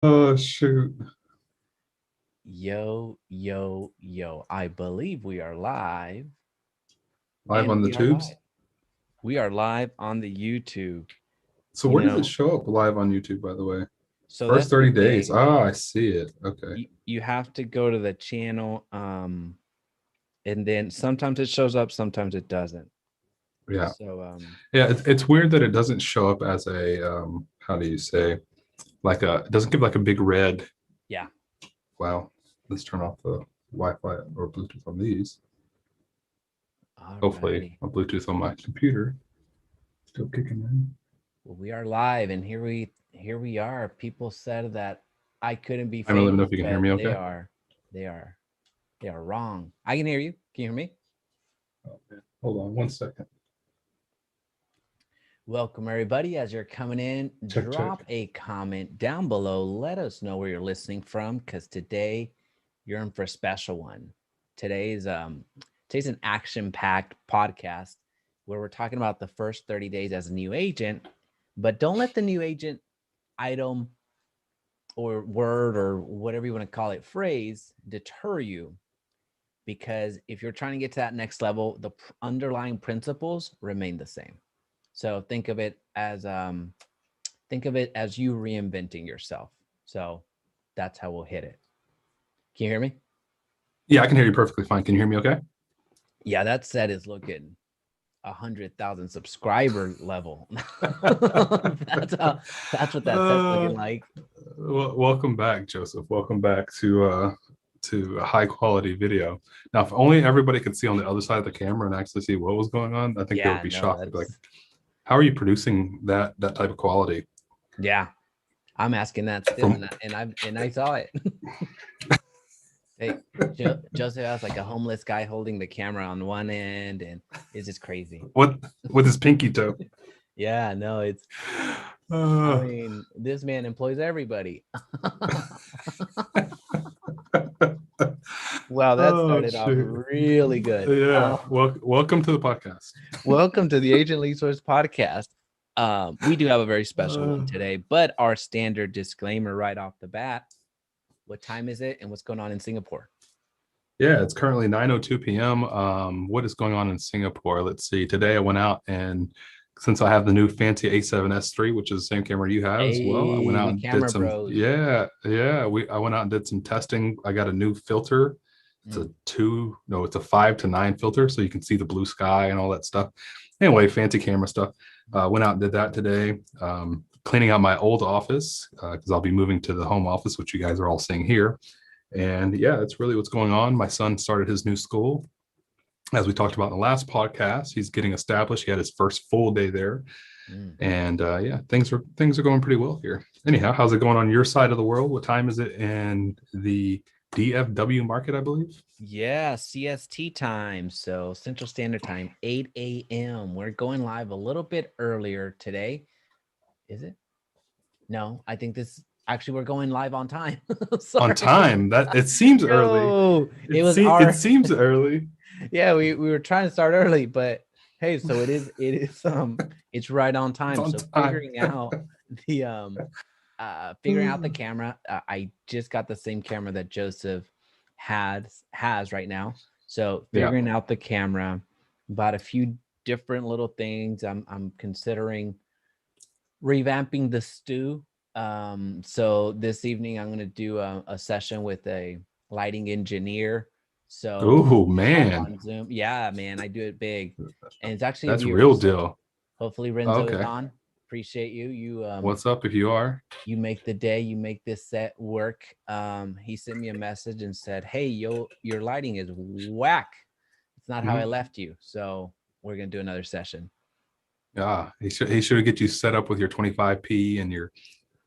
Oh, shoot. Yo, yo, yo. I believe we are live. Live And on the we are tubes. live. We are live on the YouTube. So You where does it know, show up live on YouTube, by the way? so First that's the 30 days. thing. Ah, I see it. Okay. You have to go to the channel. And then sometimes it shows up, sometimes it doesn't. Yeah. So Yeah, it's weird that it doesn't show up as a how do you say, like it doesn't give like a big red. yeah. Wow. Let's turn off the Wi-Fi or Bluetooth on these. Hopefully Alrighty. my Bluetooth on my computer still kicking in. Well, we are live and here we are. People said that I couldn't be I don't even know famous, if you can hear but me they okay. are they are they are wrong. I can hear you. Can you hear me? Oh, man. Hold on 1 second. Welcome, everybody. As you're coming in, Check, check. drop a comment down below. Let us know where you're listening from because today you're in for a special one. Today's um today's an action-packed podcast where we're talking about the first 30 days as a new agent, but don't let the new agent item or word or whatever you want to call it phrase deter you because if you're trying to get to that next level, the underlying principles remain the same. So think of it as you reinventing yourself. So that's how we'll hit it. Can you hear me? Yeah, I can hear you perfectly fine. Can you hear me okay? Yeah, that set is looking 100,000 subscriber level. That's what that set's uh, looking like. welcome back, Joseph. Welcome back to a high quality video. Now, if only everybody could see on the other side of the camera and actually see what was going on, I think they would Yeah, be no, shocked. They'd be like, that's "How are you producing that type of quality?" yeah. I'm asking that still, From and I saw it. Hey, Joseph has like a homeless guy holding the camera on one end, and it's just crazy. what with his pinky toe. Yeah, no, it's. I Uh, mean, this man employs everybody. Wow, that oh started off shoot! really good. Yeah. Welcome to the podcast. Welcome to the Agent Lead Source podcast. We do have a very special Uh, one today, but our standard disclaimer right off the bat: what time is it, and what's going on in Singapore? Yeah, it's currently 9:02 p.m. What is going on in Singapore? Let's see. Today I went out and since I have the new fancy A7S III, which is the same camera you have as well, I went Hey, out the and did camera some, bros. yeah. I went out and did some testing. I got a new filter. It's a Mm, two, no, it's a 5:9 filter, so you can see the blue sky and all that stuff. Anyway, fancy camera stuff. Went out and did that today. Cleaning out my old office because I'll be moving to the home office, which you guys are all seeing here. And yeah, that's really what's going on. My son started his new school. As we talked about in the last podcast, he's getting established. He had his first full day there. mm. And yeah, things are going pretty well here. Anyhow, how's it going on your side of the world? What time is it in the DFW market, I believe? Yeah, CST time. So Central Standard Time, 8 a.m. We're going live a little bit earlier today. Is it? No, I think this actually we're going live on time. On Sorry. time. That it seems early. Yo, it was It our seems early. yeah, we were trying to start early, but hey, so it is it's right on It's time. on So time. the figuring out the camera. I just got the same camera that Joseph has right now. So Yeah. figuring out the camera, bought a few different little things. I'm considering revamping the stew. So this evening I'm gonna do a session with a lighting engineer. So Oh hop man, on Zoom. Yeah, man, I do it big, and it's actually a that's viewer. real So deal. hopefully Renzo is Okay. on. Appreciate you. What's up if you are? You make the day. You make this set work. He sent me a message and said, "Hey, your lighting is whack. It's not how I Mhm. left you. So we're gonna do another session." Yeah, he should get you set up with your 25p and your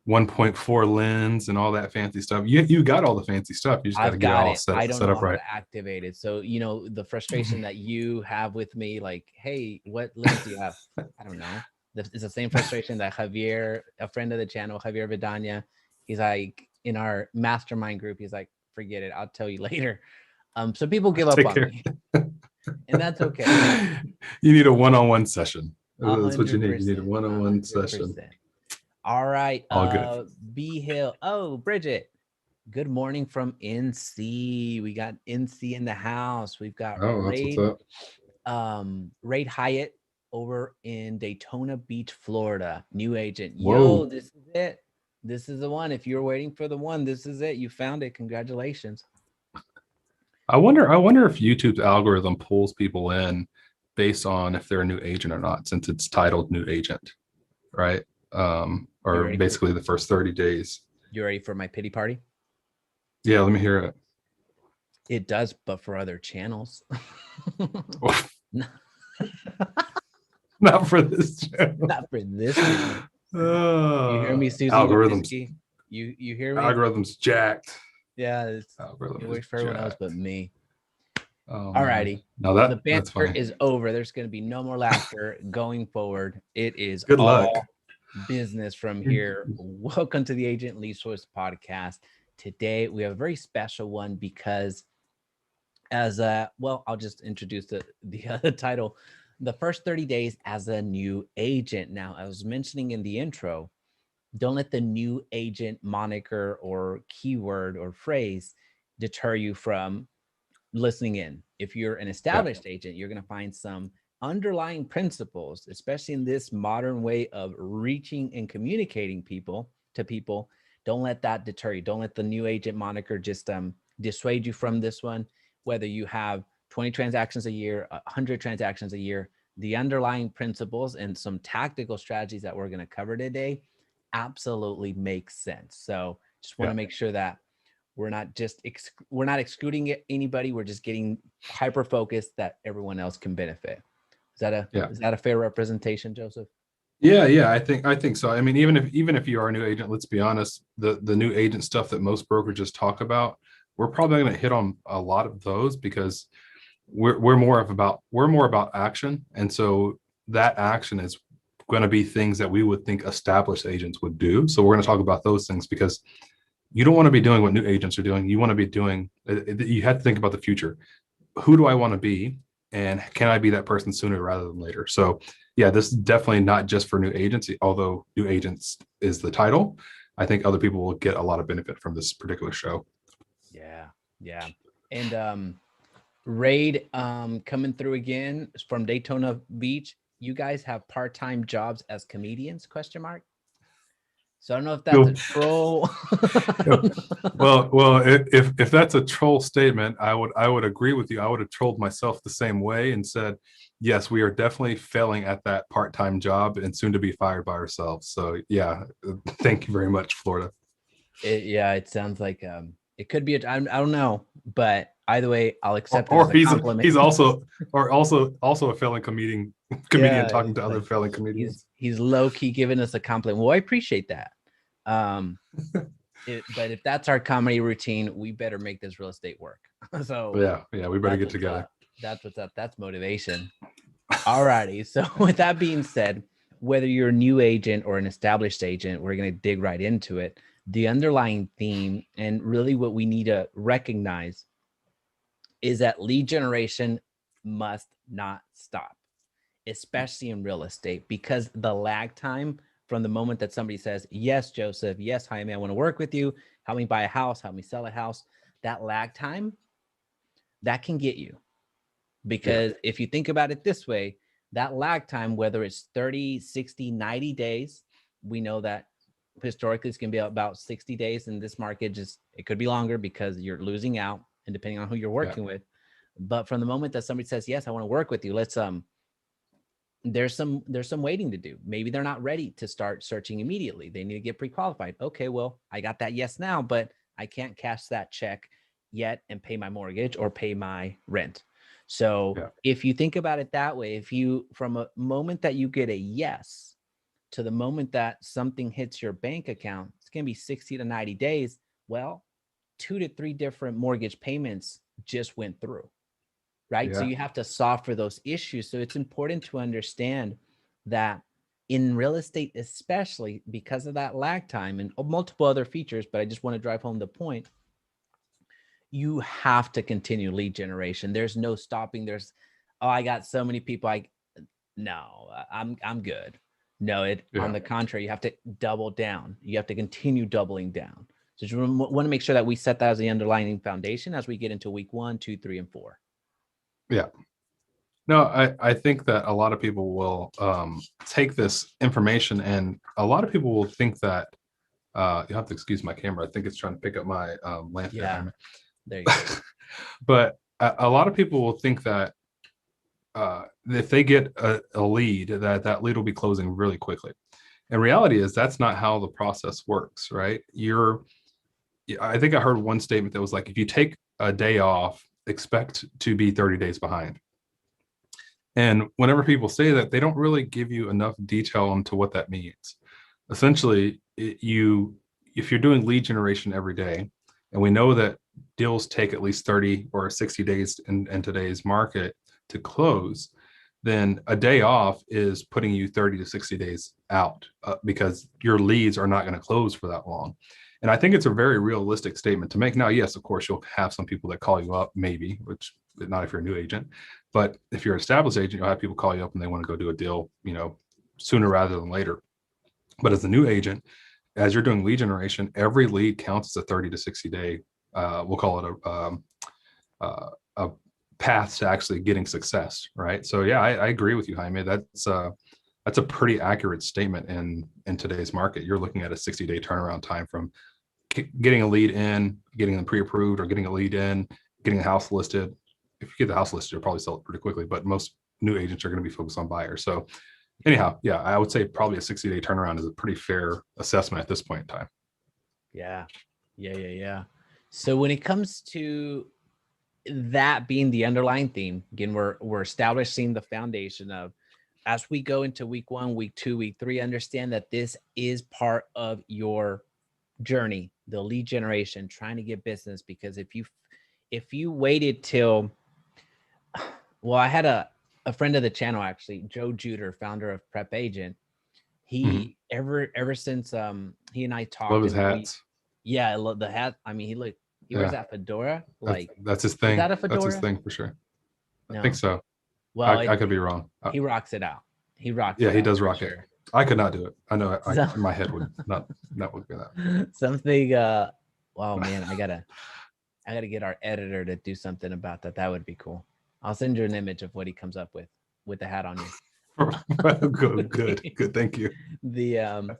1.4 lens and all that fancy stuff. You got all the fancy stuff. You just got to I've get it got all it. I don't set know up how right. to activate it. So, the frustration that you have with me, like, hey, what lens do you have? I don't know. It's the same frustration that Javier, a friend of the channel, Javier Vidania, he's like in our mastermind group, he's like, forget it, I'll tell you later. So people give up Take on care. me, and that's okay. You need a one-on-one session. A That's what you hundred need. You need a percent, a one-on-one hundred session. percent. All right. All good. B Hill. Oh, Bridget. Good morning from NC. We got NC in the house. We've got Oh, that's what's up. Raid Hyatt over in Daytona Beach, Florida. New agent. Yo, Whoa. this is it. This is the one. If you're waiting for the one, this is it. You found it. Congratulations. I wonder if YouTube's algorithm pulls people in based on if they're a new agent or not, since it's titled new agent, right? You Or ready for basically the first 30 days. you ready for my pity party? Yeah, let me hear it. It does, but for other channels. Not for this channel. Not for this channel. You hear me, Susie Algorithms. Wojcicki? You hear me? Algorithms jacked. Yeah, it Algorithm is works for everyone else jacked. but me. Oh All man. righty. Now Well, the that's banter funny. is over. There's going to be no more laughter going forward. It is Good luck. all business from here. Welcome to the Agent Lead Source podcast. Today we have a very special one because I'll just introduce the title. The first 30 days as a new agent. Now, I was mentioning in the intro, don't let the new agent moniker or keyword or phrase deter you from listening in. If you're an Yeah. established agent, you're going to find some underlying principles, especially in this modern way of reaching and communicating to people. Don't let that deter you. Don't let the new agent moniker just dissuade you from this one. Whether you have 20 transactions a year, 100 transactions a year, the underlying principles and some tactical strategies that we're going to cover today absolutely makes sense. So just want to Yeah. make sure that we're not excluding anybody. We're just getting hyper focused that everyone else can benefit. Yeah. Is that a fair representation, Joseph? Yeah, I think so. I mean, even if you are a new agent, let's be honest, the new agent stuff that most brokerages talk about, we're probably going to hit on a lot of those because we're more about action. And so that action is going to be things that we would think established agents would do. So we're going to talk about those things because you don't want to be doing what new agents are doing. You want to be doing, you have to think about the future. Who do I want to be? And can I be that person sooner rather than later? So, yeah, this is definitely not just for new agents, although new agents is the title. I think other people will get a lot of benefit from this particular show. Yeah, yeah. And Raid coming through again from Daytona Beach. You guys have part-time jobs as comedians? Question mark. So I don't know if that's a troll. Well, if that's a troll statement, I would agree with you. I would have trolled myself the same way and said, yes, we are definitely failing at that part-time job and soon to be fired by ourselves. So yeah, thank you very much, Florida. It sounds like it could be I don't know, but either way, I'll Or, accept it as or a he's compliment. he's also a failing comedian Yeah, talking it's to other like failing comedians. he's low key giving us a compliment. Well, I appreciate that. Um, but if that's our comedy routine, we better make this real estate work. So Yeah, we better that's get what's together. up. That's what's up. That's motivation. All righty. So with that being said, whether you're a new agent or an established agent, we're going to dig right into it. The underlying theme and really what we need to recognize is that lead generation must not stop, especially in real estate, because the lag time from the moment that somebody says, yes, Joseph, yes, Jaime, I want to work with you, help me buy a house, help me sell a house, that lag time, that can get you. Yeah, Because if you think about it this way, that lag time, whether it's 30, 60, 90 days, we know that historically it's going to be about 60 days in this market. Just it could be longer because you're losing out and depending on who you're yeah, working with. But from the moment that somebody says, yes, I want to work with you, let's there's some waiting to do. Maybe they're not ready to start searching immediately. They need to get pre-qualified. Okay, well, I got that yes now, but I can't cash that check yet and pay my mortgage or pay my rent. So yeah, if you think about it that way, if you from a moment that you get a yes to the moment that something hits your bank account, it's going to be 60 to 90 days. Well, 2 to 3 different mortgage payments just went through, right? So yeah, you have to solve for those issues. So it's important to understand that in real estate, especially because of that lag time and multiple other features, but I just want to drive home the point. You have to continue lead generation. There's no stopping. Oh, I got so many people. I'm good. No, on the contrary, you have to double down. You have to continue doubling down. So you want to make sure that we set that as the underlying foundation as we get into week 1, 2, 3, and 4. Yeah. No, I think that a lot of people will take this information, and a lot of people will think that you'll have to excuse my camera. I think it's trying to pick up my lamp. Yeah, there you go. But a lot of people will think that if they get a lead, that lead will be closing really quickly. And reality is that's not how the process works, right? I think I heard one statement that was like, if you take a day off, expect to be 30 days behind. And whenever people say that, they don't really give you enough detail into what that means. Essentially, if you're doing lead generation every day, and we know that deals take at least 30 or 60 days in today's market to close, then a day off is putting you 30 to 60 days out because your leads are not going to close for that long. And I think it's a very realistic statement to make. Now, yes, of course, you'll have some people that call you up, maybe, which not if you're a new agent, but if you're an established agent, you'll have people call you up and they want to go do a deal, sooner rather than later. But as a new agent, as you're doing lead generation, every lead counts as a 30 to 60 day, we'll call it a path to actually getting success, right? So yeah, I agree with you, Jaime. That's a pretty accurate statement in today's market. You're looking at a 60-day turnaround time from getting a lead in, getting them pre-approved, or getting a lead in, getting a house listed. If you get the house listed, you'll probably sell it pretty quickly, but most new agents are going to be focused on buyers. So anyhow, yeah, I would say probably a 60-day turnaround is a pretty fair assessment at this point in time. Yeah. So when it comes to that being the underlying theme, again, we're establishing the foundation of, as we go into week 1, week 2, week 3, understand that this is part of your journey, the lead generation, trying to get business. Because if you waited till, well, I had a friend of the channel, actually, Joe Juder, founder of Prep Agent. He ever since he and I talked, love his hats. I love the hat. I mean, he wears that fedora. That's his thing. Is that a fedora? That's his thing for sure. No. I think so. Well, I could be wrong. He rocks it out. He rocks. Yeah, it he out does for rock sure. it. I could not do it. I know my head would not would be that. Something. Oh man, I gotta get our editor to do something about that. That would be cool. I'll send you an image of what he comes up with the hat on you. Good. Thank you. The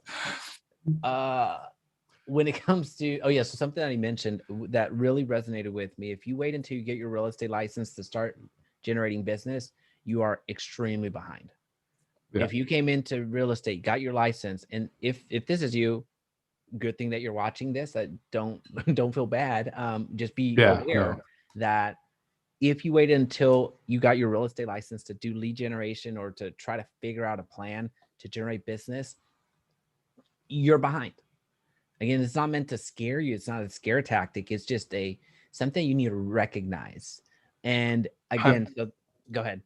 when it comes to, so something that he mentioned that really resonated with me. If you wait until you get your real estate license to start generating business, you are extremely behind. Yeah. If you came into real estate, got your license, and if this is you, good thing that you're watching this, that don't feel bad. Just be aware that if you waited until you got your real estate license to do lead generation or to try to figure out a plan to generate business, you're behind. Again, it's not meant to scare you. It's not a scare tactic. It's just something you need to recognize. And again, so go ahead.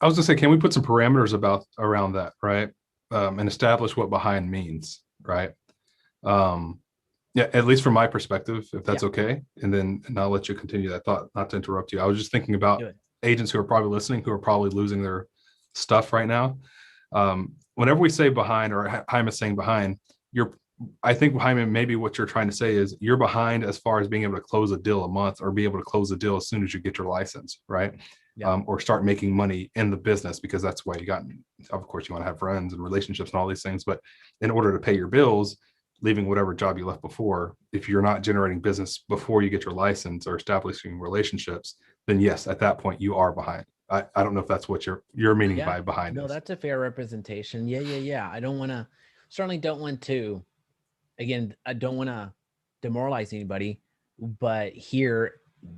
I was gonna say, can we put some parameters around that, right? And establish what behind means, right? Yeah, at least from my perspective, if that's okay. And I'll let you continue that thought, not to interrupt you. I was just thinking about agents who are probably listening, who are probably losing their stuff right now. Whenever we say behind, or Jaime is saying behind, I think, Jaime, maybe what you're trying to say is you're behind as far as being able to close a deal a month, or be able to close a deal as soon as you get your license, right? Yeah. Or start making money in the business, because that's why of course, you want to have friends and relationships and all these things. But in order to pay your bills, leaving whatever job you left before, if you're not generating business before you get your license or establishing relationships, then yes, at that point you are behind. I don't know if that's what you're meaning by behind. No, that's a fair representation. Yeah. I certainly don't want to, again, I don't want to demoralize anybody, but here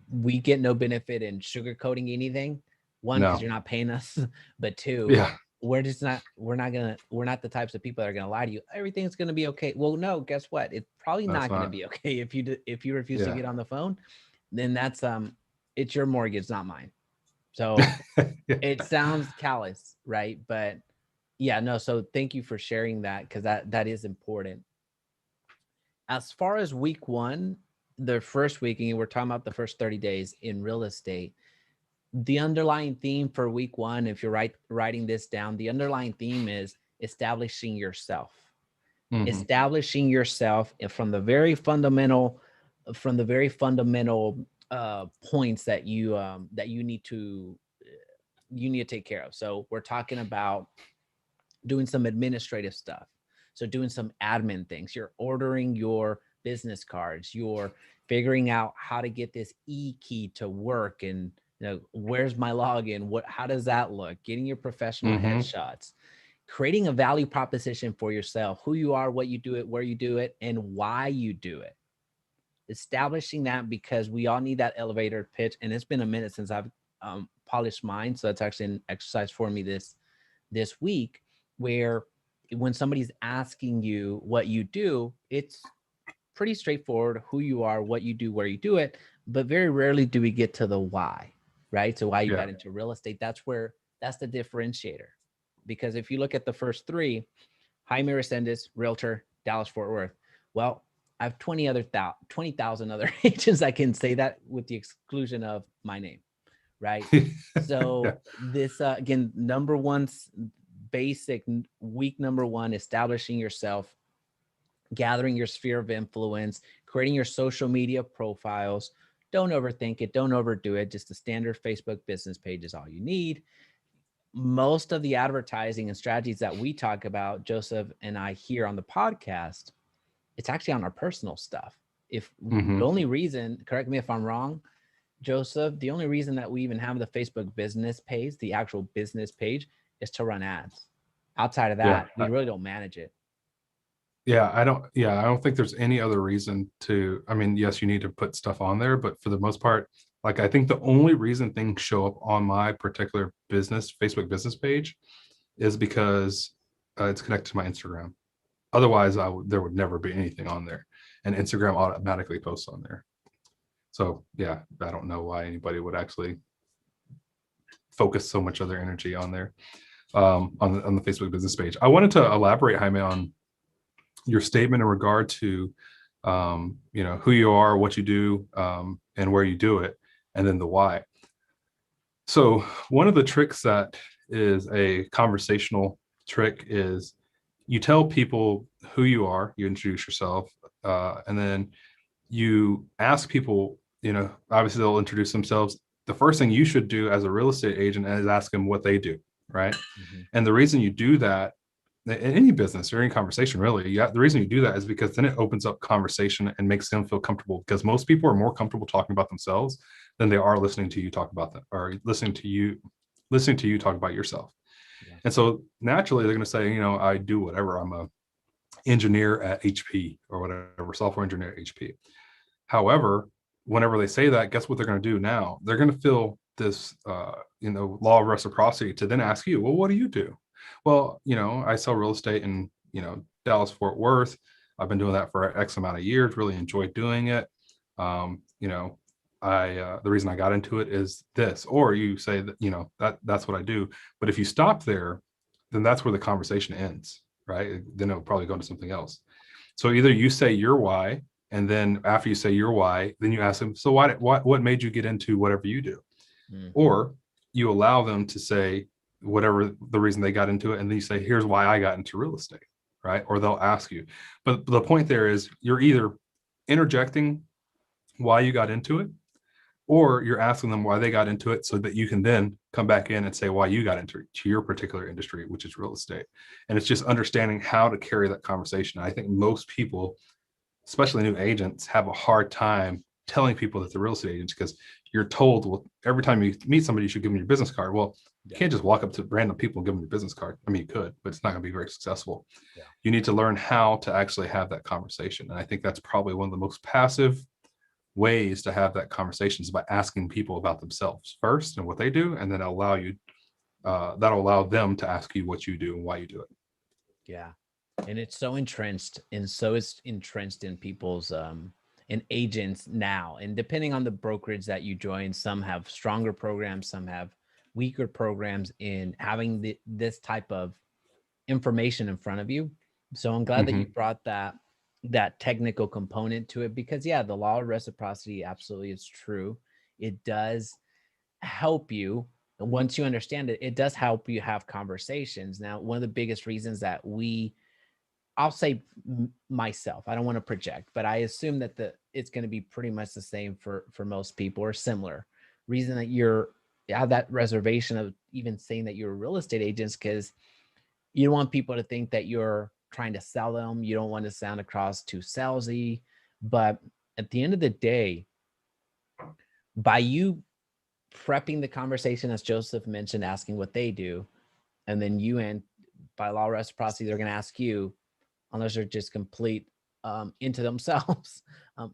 we get no benefit in sugarcoating anything. One, because you're not paying us, but two, we're not the types of people that are going to lie to you. Everything's going to be okay. Well, no, guess what? It's probably not going to be okay. If you refuse to get on the phone, then that's it's your mortgage, not mine. So it sounds callous, right? But yeah, no. So thank you for sharing that, because that is important. As far as week 1, the first week, and we're talking about the first 30 days in real estate, the underlying theme for week 1, if you're writing this down, the underlying theme is establishing yourself. Mhm. Establishing yourself from the very fundamental, points that you need to take care of. So we're talking about doing some administrative stuff. So doing some admin things. You're ordering your business cards. You're figuring out how to get this e-key to work, and where's my login? How does that look? Getting your professional Mhm. headshots, creating a value proposition for yourself, who you are, what you do it, where you do it, and why you do it. Establishing that, because we all need that elevator pitch. And it's been a minute since I've polished mine. So that's actually an exercise for me this week, where when somebody's asking you what you do, it's pretty straightforward: who you are, what you do, where you do it. But very rarely do we get to the why, right? So why you Yeah. got into real estate. That's the differentiator. Because if you look at the first three, Jaime Resendez, realtor, Dallas Fort Worth. Well, I have 20,000 other agents I can say that, with the exclusion of my name, right? Yeah. So this again, number one, basic week number one: establishing yourself, gathering your sphere of influence, creating your social media profiles. Don't overthink it. Don't overdo it. Just a standard Facebook business page is all you need. Most of the advertising and strategies that we talk about, Joseph and I, here on the podcast, it's actually on our personal stuff. If the Mhm. only reason, correct me if I'm wrong, Joseph, the only reason that we even have the Facebook business page, the actual business page, is to run ads. Outside of Yeah. that, we really don't manage it. I don't think there's any other reason to, I mean, yes, you need to put stuff on there, but for the most part, like, I think the only reason things show up on my particular business, Facebook business page, is because it's connected to my Instagram. Otherwise, there would never be anything on there, and Instagram automatically posts on there. So yeah, I don't know why anybody would actually focus so much of their energy on there, on the Facebook business page. I wanted to elaborate, Jaime, on your statement in regard to who you are, what you do, and where you do it, and then the why. So one of the tricks that is a conversational trick is you tell people who you are, you introduce yourself, and then you ask people, obviously they'll introduce themselves. The first thing you should do as a real estate agent is ask them what they do, right? Mm-hmm. And the reason you do that in any business or any conversation, really, the reason you do that is because then it opens up conversation and makes them feel comfortable, because most people are more comfortable talking about themselves than they are listening to you talk about them, or listening to you talk about yourself. Yeah. And so naturally they're going to say, I do whatever. I'm a engineer at HP or whatever, software engineer at HP. However, whenever they say that, guess what they're going to do now? They're going to feel this, law of reciprocity to then ask you, well, what do you do? Well, I sell real estate in, Dallas, Fort Worth. I've been doing that for X amount of years, really enjoyed doing it. The reason I got into it is this, or you say that, that's what I do. But if you stop there, then that's where the conversation ends, right? Then it'll probably go into something else. So either you say your why, and then after you say your why, then you ask them, so what made you get into whatever you do? Mm-hmm. Or you allow them to say whatever the reason they got into it, and then you say, here's why I got into real estate, right? Or they'll ask you. But the point there is you're either interjecting why you got into it, or you're asking them why they got into it, so that you can then come back in and say why you got into your particular industry, which is real estate. And it's just understanding how to carry that conversation. I think most people, especially new agents, have a hard time telling people that they're real estate agents, because you're told, well, every time you meet somebody, you should give them your business card. Well, you Yeah. can't just walk up to random people and give them your business card. I mean, you could, but it's not going to be very successful. Yeah. You need to learn how to actually have that conversation. And I think that's probably one of the most passive ways to have that conversation, is by asking people about themselves first and what they do, and then that'll allow them to ask you what you do and why you do it. Yeah. And it's so entrenched, and so it's entrenched in people's in agents now. And depending on the brokerage that you join, some have stronger programs, some have weaker programs in having this type of information in front of you. So I'm glad that you Mm-hmm. brought that technical component to it, because yeah, the law of reciprocity absolutely is true. It does help you once you understand it, it does help you have conversations. Now, one of the biggest reasons that I'll say myself, I don't want to project, but I assume that it's going to be pretty much the same for most people, or similar. Reason that you have that reservation of even saying that you're a real estate agent, because you don't want people to think that you're trying to sell them. You don't want to sound across too salesy. But at the end of the day, by you prepping the conversation, as Joseph mentioned, asking what they do, and then you, and by law of reciprocity, they're going to ask you, unless they're just complete into themselves.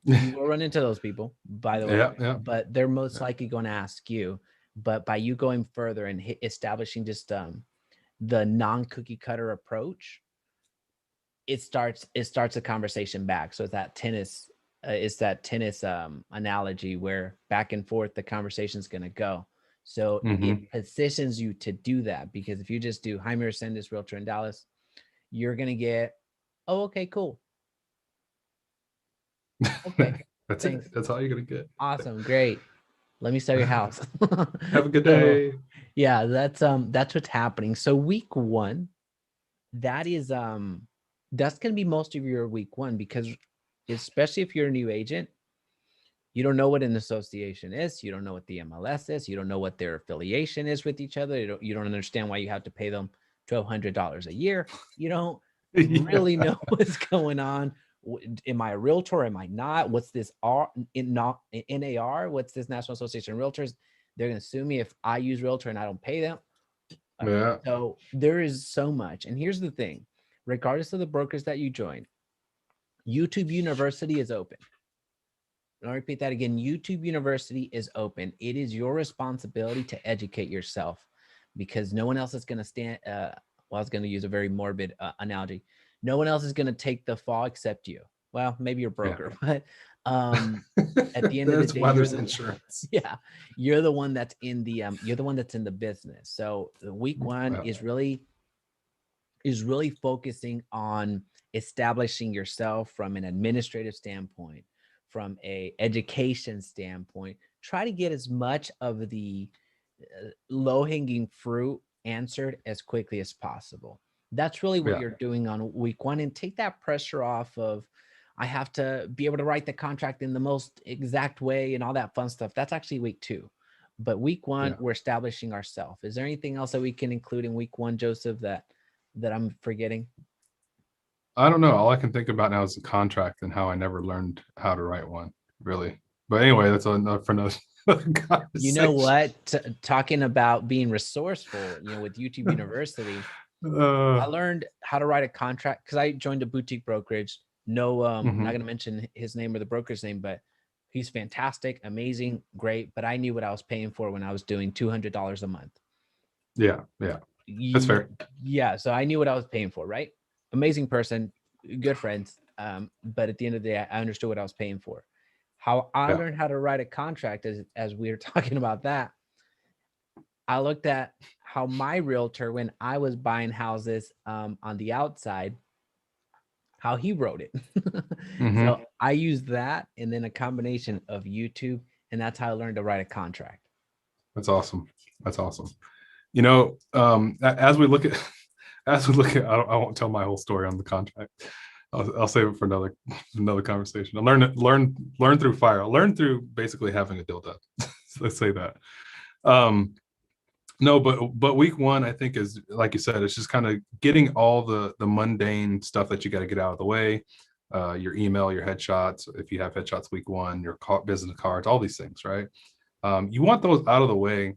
You will run into those people, by the way, Yeah. but they're most likely going to ask you. But by you going further and establishing just the non-cookie cutter approach, it starts a conversation back. So it's that tennis analogy where back and forth the conversation is going to go. So it positions you to do that, because if you just do Jaime Resendez, realtor in Dallas, you're going to get, oh, okay, cool. Okay. That's Thanks. it. That's all you're gonna get. Awesome. Great. Let me sell your house. Have a good So, day. yeah, that's what's happening. So week one, that is that's gonna be most of your week one, because especially if you're a new agent, you don't know what an association is, you don't know what the MLS is, you don't know what their affiliation is with each other, you don't understand why you have to pay them $1,200 a year. You don't Yeah. really know what's going on. Am I a realtor? Am I not? What's this NAR? What's this National Association of Realtors? They're going to sue me if I use realtor and I don't pay them. Yeah. So there is so much. And here's the thing, regardless of the brokers that you join, YouTube University is open. I'll repeat that again. YouTube University is open. It is your responsibility to educate yourself, because no one else is going to stand. Well, I was going to use a very morbid analogy. No one else is going to take the fall except you. Well, maybe your broker, but at the end of the That's day, why you're there's the insurance. yeah, you're the one that's in the you're the one that's in the business. So the week one is really focusing on establishing yourself from an administrative standpoint, from a education standpoint. Try to get as much of the low-hanging fruit answered as quickly as possible. That's really what Yeah. you're doing on week one, and take that pressure off of, I have to be able to write the contract in the most exact way and all that fun stuff. That's actually week two. But week one, Yeah. we're establishing ourselves. Is there anything else that we can include in week one, Joseph, that I'm forgetting? I don't know. All I can think about now is the contract and how I never learned how to write one, really. But anyway, that's enough for another You know conversation. what? Talking about being resourceful, with YouTube University, I learned how to write a contract because I joined a boutique brokerage. No, I'm not going to mention his name or the broker's name, but he's fantastic, amazing, great. But I knew what I was paying for when I was doing $200 a month. Yeah. That's fair. Yeah, so I knew what I was paying for, right? Amazing person, good friends. But at the end of the day, I understood what I was paying for. How I Yeah. learned how to write a contract, as we were talking about that, I looked at how my realtor, when I was buying houses on the outside, how he wrote it. So I used that, and then a combination of YouTube, and that's how I learned to write a contract. That's awesome. That's awesome. As we look at, I won't tell my whole story on the contract. I'll save it for another conversation. I learn through fire. I learned through basically having a dildo. So let's say that. No, but week one, I think, is, like you said, it's just kind of getting all the mundane stuff that you got to get out of the way. Your email, your headshots, if you have headshots week one, your business cards, all these things, right? You want those out of the way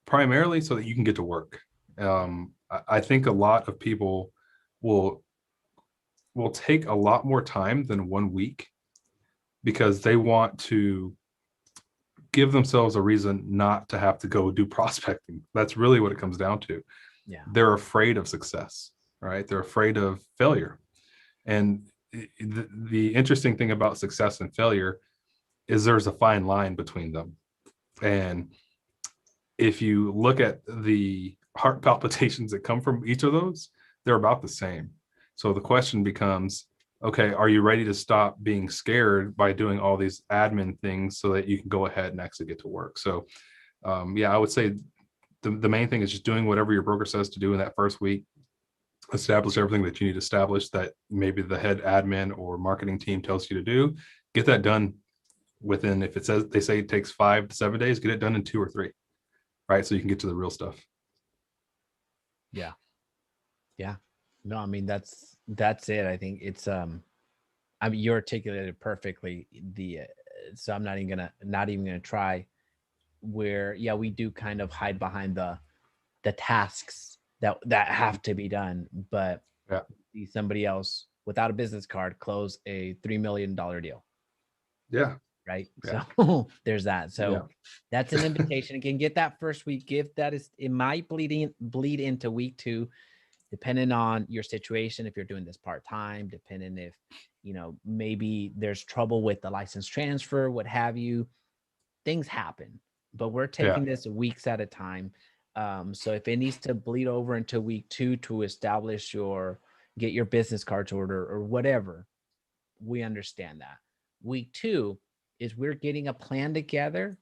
primarily so that you can get to work. I think a lot of people will take a lot more time than 1 week because they want to give themselves a reason not to have to go do prospecting. That's really what it comes down to. Yeah. They're afraid of success, right? They're afraid of failure. And the interesting thing about success and failure is there's a fine line between them. And if you look at the heart palpitations that come from each of those, they're about the same. So the question becomes, okay, are you ready to stop being scared by doing all these admin things so that you can go ahead and actually get to work? So yeah, I would say the main thing is just doing whatever your broker says to do in that first week. Establish everything that you need to establish that maybe the head admin or marketing team tells you to do. Get that done within, if it says, they say it takes 5 to 7 days, get it done in 2 or 3, right? So you can get to the real stuff. Yeah. Yeah. No, I mean, that's it. I think it's, I mean, you articulated it perfectly. So I'm not even gonna try. Where, yeah, we do kind of hide behind the tasks that have to be done, but Yeah. see somebody else without a business card close a $3 million deal, Yeah. right? Yeah. So there's that. So Yeah. that's an invitation. Again, get that first week gift. It might bleed into week 2, depending on your situation. If you're doing this part-time, depending if, maybe there's trouble with the license transfer, what have you, things happen, but we're Yeah. taking this weeks at a time. So if it needs to bleed over into week 2 to establish get your business cards order or whatever, we understand that. Week 2 is we're getting a plan together.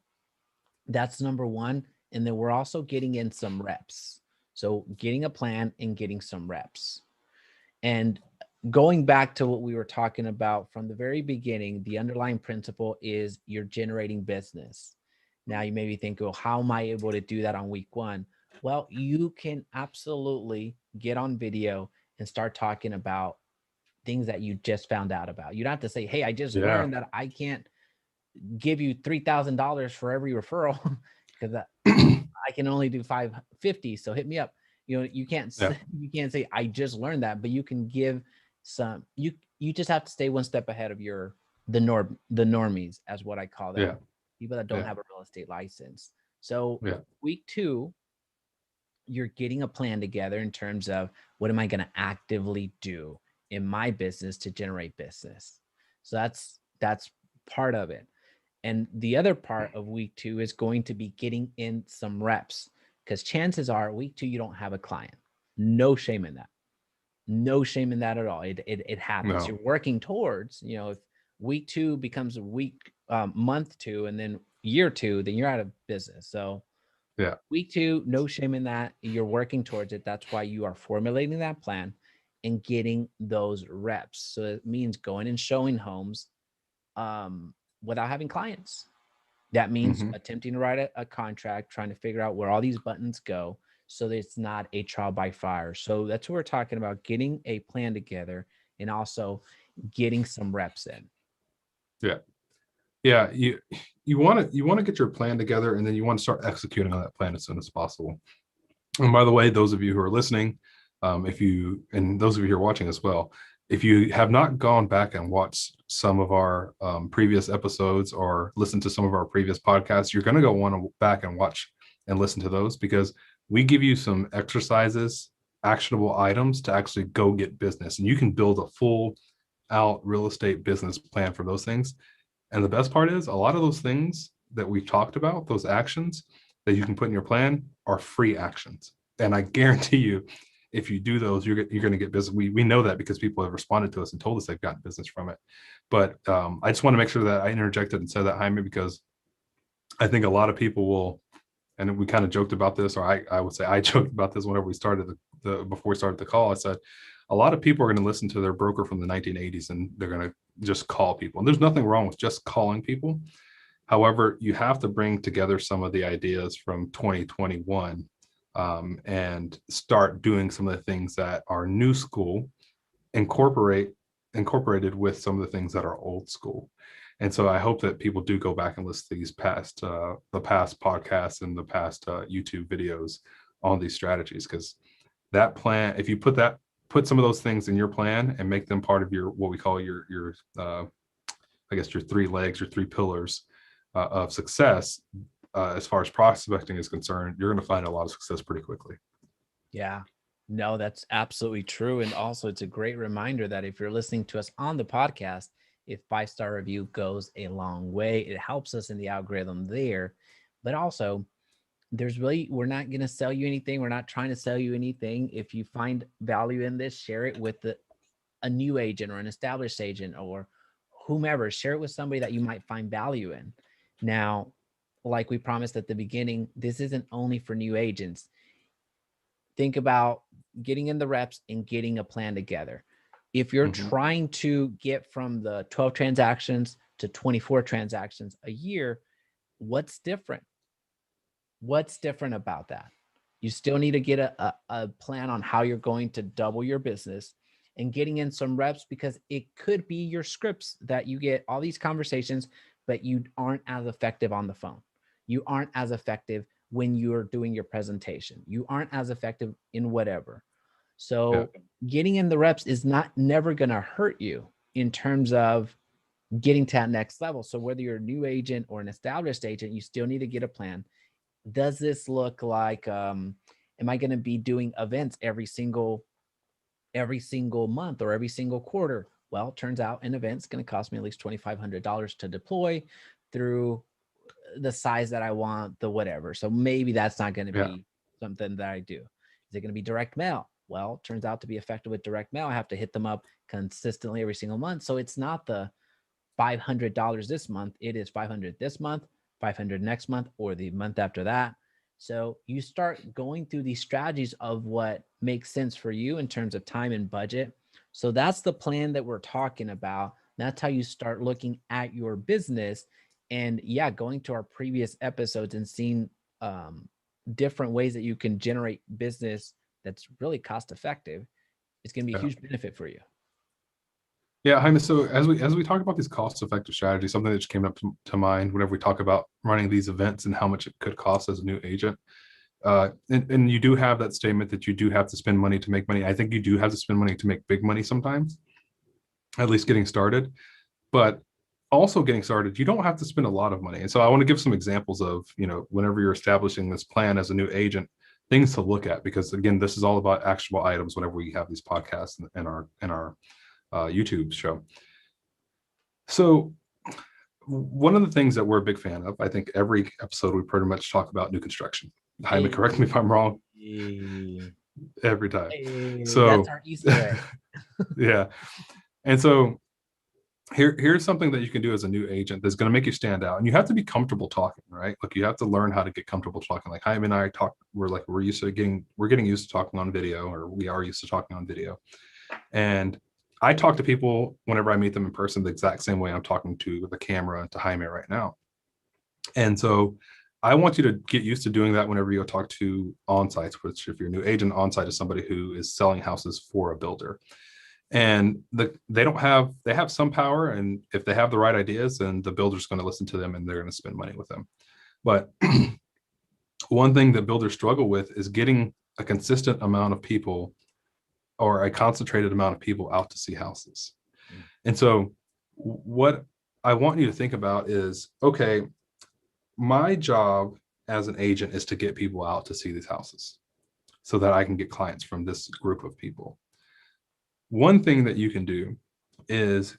That's number 1. And then we're also getting in some reps. So getting a plan and getting some reps. And going back to what we were talking about from the very beginning, the underlying principle is you're generating business. Now you maybe think, well, how am I able to do that on week 1? Well, you can absolutely get on video and start talking about things that you just found out about. You don't have to say, hey, I just Yeah. learned that I can't give you $3,000 for every referral because I can only do 550. So hit me up. You can't Yeah. you can't say I just learned that, but you can give some. You just have to stay one step ahead of the normies, as what I call them, Yeah. people that don't Yeah. have a real estate license. So Yeah. week 2, you're getting a plan together in terms of what am I going to actively do in my business to generate business. So that's part of it. And the other part of week 2 is going to be getting in some reps, because chances are week 2, you don't have a client. No shame in that. No shame in that at all. It happens. No. You're working towards, if week 2 becomes month 2, and then year 2, then you're out of business. So Yeah. week 2, no shame in that. You're working towards it. That's why you are formulating that plan and getting those reps. So it means going and showing homes without having clients. That means Mm-hmm. attempting to write a contract, trying to figure out where all these buttons go so that it's not a trial by fire. So that's what we're talking about, getting a plan together and also getting some reps in. Yeah. Yeah. You want to get your plan together, and then you want to start executing on that plan as soon as possible. And by the way, those of you who are listening, and those of you who are watching as well, if you have not gone back and watched some of our previous episodes or listened to some of our previous podcasts, you're going to go want to back and watch and listen to those, because we give you some exercises, actionable items to actually go get business. And you can build a full out real estate business plan for those things. And the best part is, a lot of those things that we've talked about, those actions that you can put in your plan, are free actions. And I guarantee you, if you do those, you're going to get business. We know that because people have responded to us and told us they've gotten business from it. But I just want to make sure that I interjected and said that, Jaime, because I think a lot of people will, and we kind of joked about this, or I would say I joked about this whenever we started before we started the call. I said, a lot of people are going to listen to their broker from the 1980s and they're going to just call people. And there's nothing wrong with just calling people. However, you have to bring together some of the ideas from 2021 and start doing some of the things that are new school, incorporated with some of the things that are old school. And so I hope that people do go back and listen to these the past podcasts and the past YouTube videos on these strategies, because that plan, if you put some of those things in your plan and make them part of your, what we call your I guess your 3 legs, your 3 pillars of success, as far as prospecting is concerned, you're going to find a lot of success pretty quickly. Yeah, no, that's absolutely true. And also, it's a great reminder that if you're listening to us on the podcast, if 5-star review goes a long way, it helps us in the algorithm there. But also, we're not going to sell you anything. We're not trying to sell you anything. If you find value in this, share it with a new agent or an established agent or whomever. Share it with somebody that you might find value in. Now, like we promised at the beginning, this isn't only for new agents. Think about getting in the reps and getting a plan together. If you're trying to get from the 12 transactions to 24 transactions a year, what's different? What's different about that? You still need to get a plan on how you're going to double your business and getting in some reps, because it could be your scripts that you get all these conversations, but you aren't as effective on the phone. You aren't as effective when you're doing your presentation. You aren't as effective in whatever. So getting in the reps is never going to hurt you in terms of getting to that next level. So whether you're a new agent or an established agent, you still need to get a plan. Does this look like, am I going to be doing events every single month or every single quarter? Well, turns out an event's going to cost me at least $2,500 to deploy through the size that I want, the whatever. So maybe that's not going to be something that I do. Is it going to be direct mail? Well, turns out to be effective with direct mail, I have to hit them up consistently every single month. So it's not the $500 this month. It is $500 this month, $500 next month, or the month after that. So you start going through these strategies of what makes sense for you in terms of time and budget. So that's the plan that we're talking about. That's how you start looking at your business. And going to our previous episodes and seeing different ways that you can generate business that's really cost effective, it's going to be a huge benefit for you. Yeah, Jaime. So as we talk about these cost-effective strategies, something that just came up to mind whenever we talk about running these events and how much it could cost as a new agent. And you do have that statement that you do have to spend money to make money. I think you do have to spend money to make big money sometimes, at least getting started. But also getting started, you don't have to spend a lot of money. And so I want to give some examples of, whenever you're establishing this plan as a new agent, things to look at, because again, this is all about actionable items whenever we have these podcasts and our YouTube show. So one of the things that we're a big fan of, I think every episode we pretty much talk about new construction. Jaime, correct me if I'm wrong. Every time. So that's our Easter egg. Yeah. And so here's something that you can do as a new agent that's going to make you stand out. And you have to be comfortable talking, right? Like you have to learn how to get comfortable talking. Like Jaime and I talk, we're getting used to talking on video, or we are used to talking on video. And I talk to people whenever I meet them in person the exact same way I'm talking to the camera and to Jaime right now. And so I want you to get used to doing that whenever you talk to on-sites, which if you're a new agent, on-site is somebody who is selling houses for a builder. And they have some power, and if they have the right ideas, then the builder's going to listen to them and they're going to spend money with them. But one thing that builders struggle with is getting a consistent amount of people, or a concentrated amount of people, out to see houses. And so what I want you to think about is, okay, my job as an agent is to get people out to see these houses so that I can get clients from this group of people. One thing that you can do is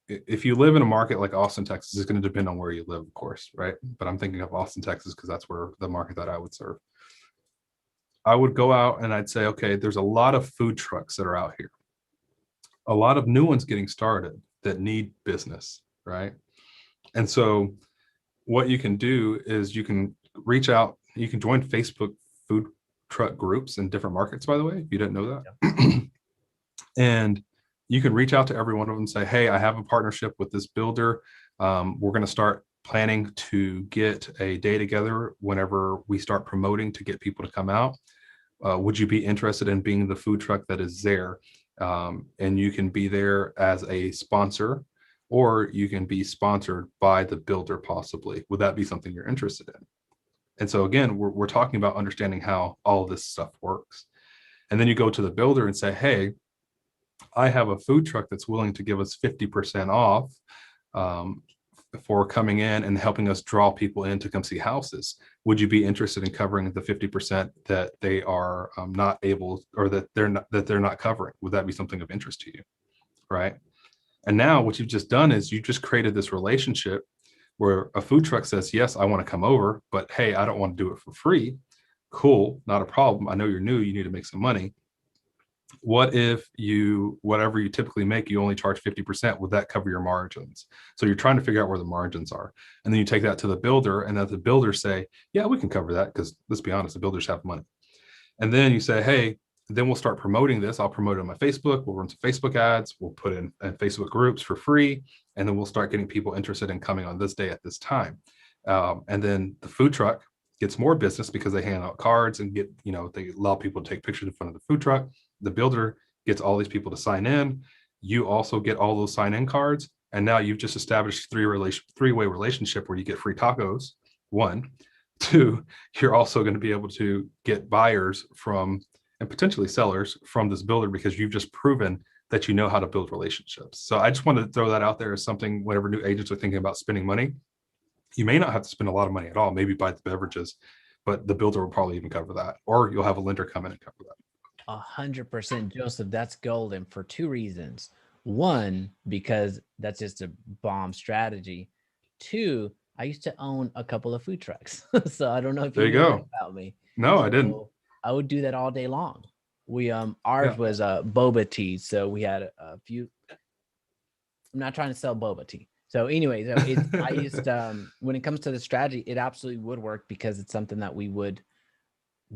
if you live in a market like Austin, Texas, it's going to depend on where you live, of course, right? But I'm thinking of Austin, Texas, because that's where the market that I would serve. I would go out and I'd say, okay, there's a lot of food trucks that are out here, a lot of new ones getting started that need business, right? And so what you can do is you can reach out, you can join Facebook food truck groups in different markets, by the way, if you didn't know that. Yeah. And you can reach out to every one of them and say, hey, I have a partnership with this builder. We're going to start planning to get a day together whenever we start promoting to get people to come out. Would you be interested in being the food truck that is there? And you can be there as a sponsor, or you can be sponsored by the builder possibly. Would that be something you're interested in? And so again, we're talking about understanding how all of this stuff works. And then you go to the builder and say, hey, I have a food truck that's willing to give us 50% off for coming in and helping us draw people in to come see houses. Would you be interested in covering the 50% that they are not able, or that they're not covering? Would that be something of interest to you? Right. And now what you've just done is you just created this relationship where a food truck says, yes, I want to come over, but hey, I don't want to do it for free. Cool, not a problem. I know you're new, you need to make some money. what if whatever you typically make, you only charge 50%? Would that cover your margins? So you're trying to figure out where the margins are. And then you take that to the builder, and that the builders say, yeah, we can cover that, because let's be honest, the builders have money. And then you say, hey, then we'll start promoting this. I'll promote it on my Facebook. We'll run some Facebook ads. We'll put in Facebook groups for free. And then we'll start getting people interested in coming on this day at this time. And then the food truck gets more business because they hand out cards and they allow people to take pictures in front of the food truck. The builder gets all these people to sign in. You also get all those sign in cards. And now you've just established three-way relationship where you get free tacos. One, two, you're also going to be able to get buyers from and potentially sellers from this builder because you've just proven that you know how to build relationships. So I just wanted to throw that out there as something whenever new agents are thinking about spending money. You may not have to spend a lot of money at all, maybe buy the beverages, but the builder will probably even cover that, or you'll have a lender come in and cover that. 100%, Joseph. That's golden for two reasons. One, because that's just a bomb strategy. Two, I used to own a couple of food trucks. So I don't know if There you you knew that go. about me. No, So I didn't. I would do that all day long. Ours was boba tea. So we had a few. I'm not trying to sell boba tea. So anyway, I used when it comes to the strategy, it absolutely would work because it's something that we would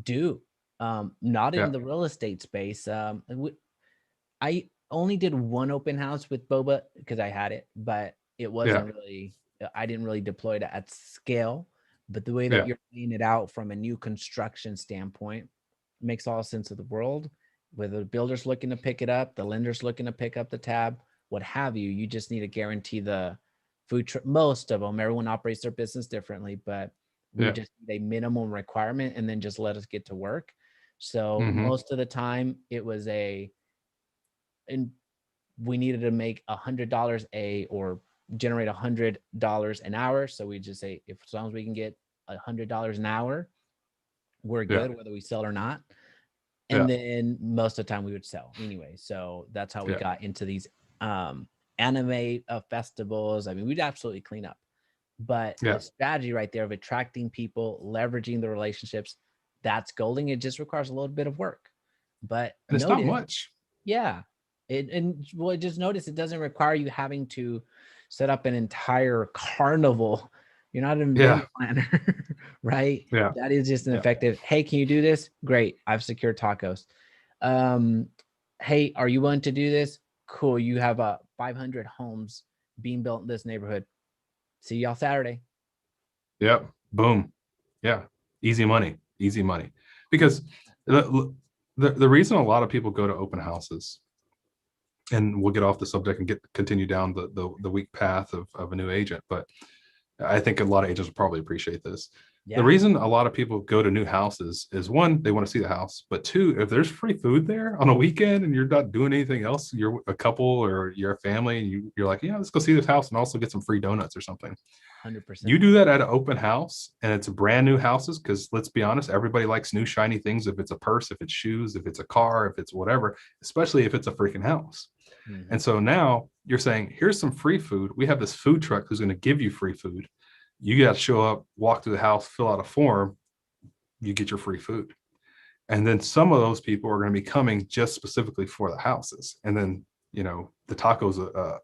do. Not in the real estate space. I only did one open house with boba because I had it, but it wasn't really, I didn't really deploy it at scale. But the way that you're laying it out from a new construction standpoint makes all sense of the world. Whether the builder's looking to pick it up, the lender's looking to pick up the tab, what have you, you just need to guarantee the most of them, everyone operates their business differently, but we just need a minimum requirement and then just let us get to work. So most of the time it was and we needed to make $100 or generate $100 an hour. So we just say, if as long as we can get $100 an hour, we're good, whether we sell or not. And then most of the time we would sell anyway. So that's how we got into these anime festivals. I mean, we'd absolutely clean up. But the strategy right there of attracting people, leveraging the relationships, that's golden. It just requires a little bit of work. But and it's not much. Yeah. Just notice it doesn't require you having to set up an entire carnival. You're not an event planner, right? Yeah. That is just an effective, hey, can you do this? Great. I've secured tacos. Hey, are you willing to do this? Cool. You have 500 homes being built in this neighborhood. See y'all Saturday. Yep. Boom. Yeah. Easy money. Easy money. Because the reason a lot of people go to open houses, and we'll get off the subject and continue down the weak path of a new agent, but I think a lot of agents will probably appreciate this. The reason a lot of people go to new houses is, one, they want to see the house, but two, if there's free food there on a weekend and you're not doing anything else, you're a couple or you're a family and you're like, yeah, let's go see this house and also get some free donuts or something. 100%. You do that at an open house and it's brand new houses, because let's be honest, everybody likes new shiny things. If it's a purse, if it's shoes, if it's a car, if it's whatever, especially if it's a freaking house. And so now you're saying, here's some free food. We have this food truck who's going to give you free food. You got to show up, walk through the house, fill out a form, you get your free food. And then some of those people are going to be coming just specifically for the houses. And then, the taco's a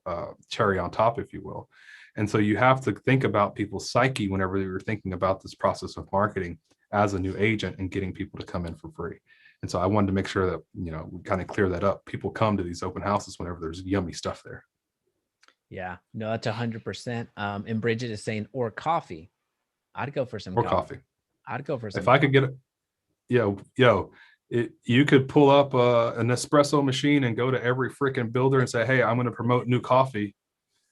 cherry on top, if you will. And so you have to think about people's psyche whenever you're thinking about this process of marketing as a new agent and getting people to come in for free. And so I wanted to make sure that, we kind of clear that up. People come to these open houses whenever there's yummy stuff there. Yeah, no, that's 100%. And Bridget is saying, or coffee. I'd go for some coffee. I'd go for some. If I could get it, you could pull up an espresso machine and go to every freaking builder and say, hey, I'm going to promote new coffee,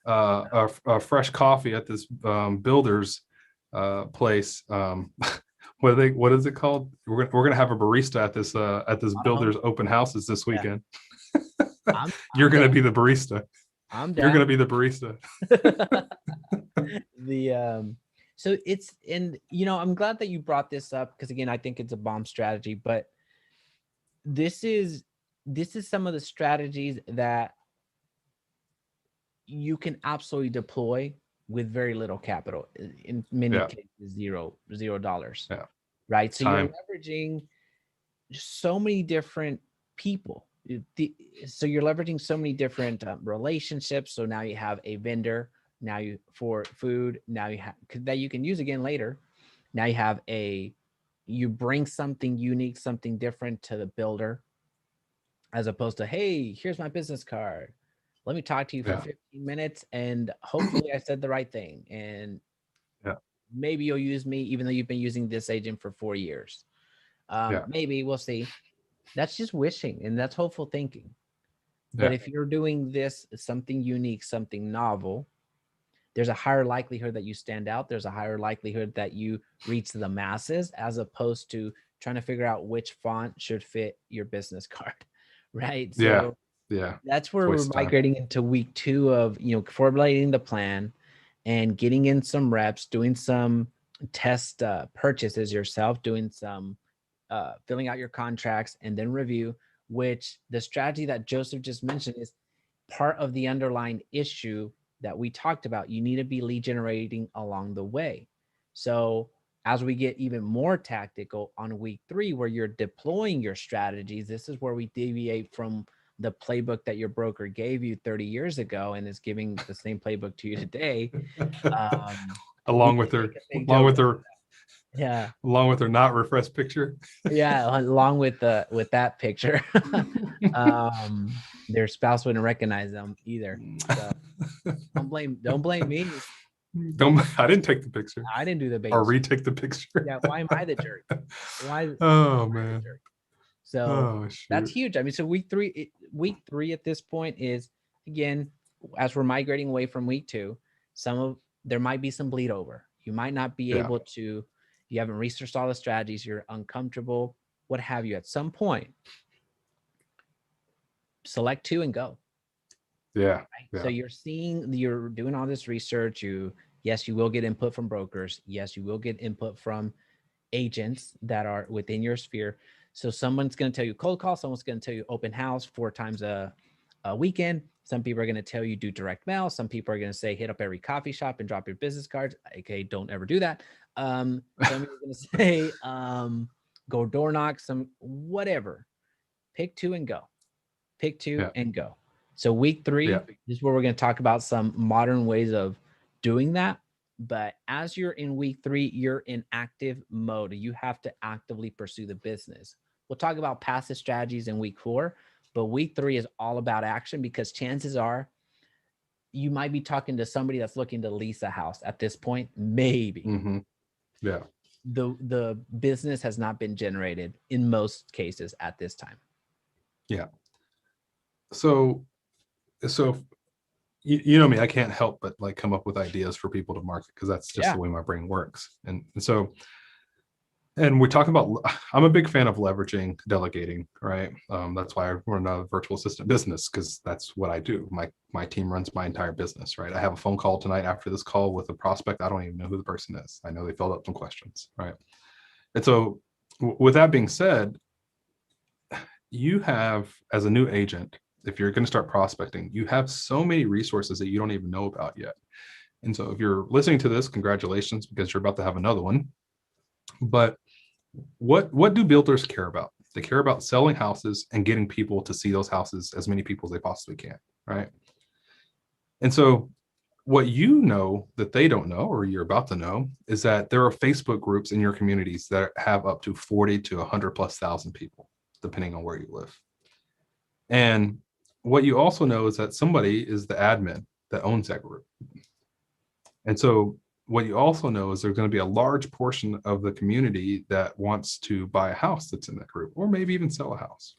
a fresh coffee at this builder's place. What is it called? We're gonna have a barista at this builder's open houses this weekend. You're gonna be the barista. I'm down. You're gonna be the barista. So it's I'm glad that you brought this up, because again, I think it's a bomb strategy, but this is some of the strategies that you can absolutely deploy with very little capital, in many cases $0. Right. So you're leveraging so many different people. So you're leveraging so many different relationships. So now you have a vendor, now you for food, now you have that you can use again later. Now you have you bring something unique, something different to the builder, as opposed to, hey, here's my business card. Let me talk to you for Yeah. 15 minutes and hopefully I said the right thing. And Yeah. maybe you'll use me, even though you've been using this agent for 4 years. Yeah. Maybe we'll see. That's just wishing and that's hopeful thinking. But Yeah. if you're doing this, something unique, something novel, there's a higher likelihood that you stand out. There's a higher likelihood that you reach the masses, as opposed to trying to figure out which font should fit your business card. Right. Yeah. So Yeah. that's It's a where we're waste of time. migrating into week 2 of, formulating the plan and getting in some reps, doing some test purchases yourself, doing some filling out your contracts, and then review, which the strategy that Joseph just mentioned is part of the underlying issue that we talked about. You need to be lead generating along the way. So as we get even more tactical on week 3, where you're deploying your strategies, this is where we deviate from the playbook that your broker gave you 30 years ago and is giving the same playbook to you today. We along can with make their a big along joke with about their that. Yeah. along with their not refreshed picture. Yeah, along with that picture. Their spouse wouldn't recognize them either. So don't blame me. Don't I didn't take the picture I didn't do the or bait. retake the picture. Yeah, why am I the jerk? Why am Oh I the man. jerk? So Oh that's shoot. huge. I mean, so week 3 at this point is, again, as we're migrating away from week 2, there might be some bleed over. You might not be Yeah. able to, you haven't researched all the strategies, you're uncomfortable, what have you. At some point, select 2 and go. Yeah. Right? So Yeah. you're doing all this research. Yes, you will get input from brokers. Yes, you will get input from agents that are within your sphere. So someone's going to tell you cold call. Someone's going to tell you open house 4 times a weekend. Some people are going to tell you do direct mail. Some people are going to say hit up every coffee shop and drop your business cards. Okay, don't ever do that. Some are going to say go door knock. Some whatever. Pick 2 and go. Pick 2 Yeah. and go. So week 3 Yeah. is where we're going to talk about some modern ways of doing that. But as you're in week 3, you're in active mode. You have to actively pursue the business. We'll talk about passive strategies in week 4, but week 3 is all about action, because chances are you might be talking to somebody that's looking to lease a house at this point. Maybe Mm-hmm. Yeah. the business has not been generated in most cases at this time. Yeah. So you know me, I can't help but like come up with ideas for people to market, because that's just Yeah. the way my brain works. And so, and we're talking about, I'm a big fan of leveraging delegating, right? That's why I run a virtual assistant business, because that's what I do. My team runs my entire business, right? I have a phone call tonight after this call with a prospect. I don't even know who the person is. I know they filled out some questions, right? And so with that being said, you have, as a new agent, if you're going to start prospecting, you have so many resources that you don't even know about yet. And so if you're listening to this, congratulations, because you're about to have another one. But what do builders care about? They care about selling houses and getting people to see those houses, as many people as they possibly can, right? And so what you know that they don't know, or you're about to know, is that there are Facebook groups in your communities that have up to 40 to 100 plus thousand people, depending on where you live. And what you also know is that somebody is the admin that owns that group. And so what you also know is there's going to be a large portion of the community that wants to buy a house that's in that group, or maybe even sell a house.